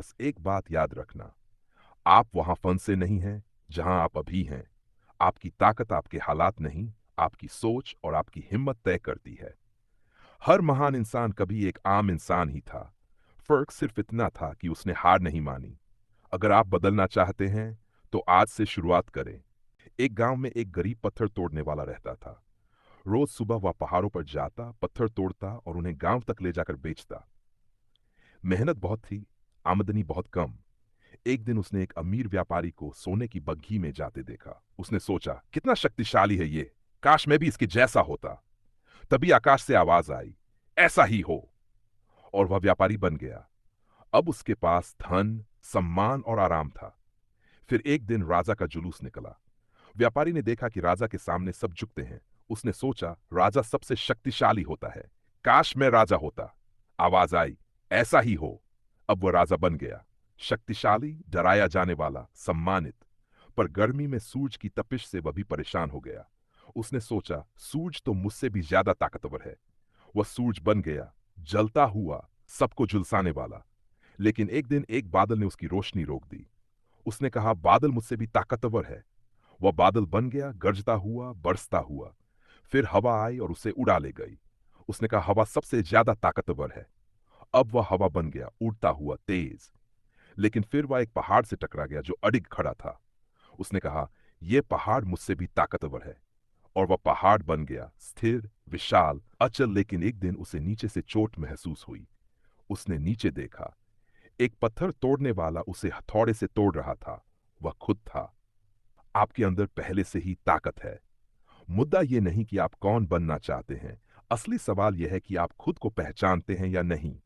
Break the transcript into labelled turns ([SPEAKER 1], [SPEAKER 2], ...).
[SPEAKER 1] बस एक बात याद रखना, आप वहां फंसे नहीं हैं जहां आप अभी हैं। आपकी ताकत आपके हालात नहीं, आपकी सोच और आपकी हिम्मत तय करती है। हर महान इंसान कभी एक आम इंसान ही था। फर्क सिर्फ इतना था कि उसने हार नहीं मानी। अगर आप बदलना चाहते हैं तो आज से शुरुआत करें। एक गांव में एक गरीब पत्थर तोड़ने वाला रहता था। रोज सुबह वह पहाड़ों पर जाता, पत्थर तोड़ता और उन्हें गांव तक ले जाकर बेचता। मेहनत बहुत थी, आमदनी बहुत कम। एक दिन उसने एक अमीर व्यापारी को सोने की बग्घी में जाते देखा। उसने सोचा, कितना शक्तिशाली है ये, काश मैं भी इसके जैसा होता। तभी आकाश से आवाज आई, ऐसा ही हो। और वह व्यापारी बन गया। अब उसके पास धन, सम्मान और आराम था। फिर एक दिन राजा का जुलूस निकला। व्यापारी ने देखा कि राजा के सामने सब झुकते हैं। उसने सोचा, राजा सबसे शक्तिशाली होता है, काश मैं राजा होता। आवाज आई, ऐसा ही हो। अब वह राजा बन गया, शक्तिशाली, डराया जाने वाला, सम्मानित। पर गर्मी में सूरज की तपिश से वह भी परेशान हो गया। उसने सोचा, सूरज तो मुझसे भी ज्यादा ताकतवर है। वह सूरज बन गया, जलता हुआ, सबको झुलसाने वाला। लेकिन एक दिन एक बादल ने उसकी रोशनी रोक दी। उसने कहा, बादल मुझसे भी ताकतवर है। वह बादल बन गया, गरजता हुआ, बरसता हुआ। फिर हवा आई और उसे उड़ा ले गई। उसने कहा, हवा सबसे ज्यादा ताकतवर है। अब वह हवा बन गया, उड़ता हुआ, तेज। लेकिन फिर वह एक पहाड़ से टकरा गया जो अडिग खड़ा था। उसने कहा, यह पहाड़ मुझसे भी ताकतवर है। और वह पहाड़ बन गया, स्थिर, विशाल, अचल। लेकिन एक दिन उसे नीचे से चोट महसूस हुई। उसने नीचे देखा, एक पत्थर तोड़ने वाला उसे हथौड़े से तोड़ रहा था। वह खुद था। आपके अंदर पहले से ही ताकत है। मुद्दा यह नहीं कि आप कौन बनना चाहते हैं, असली सवाल यह है कि आप खुद को पहचानते हैं या नहीं।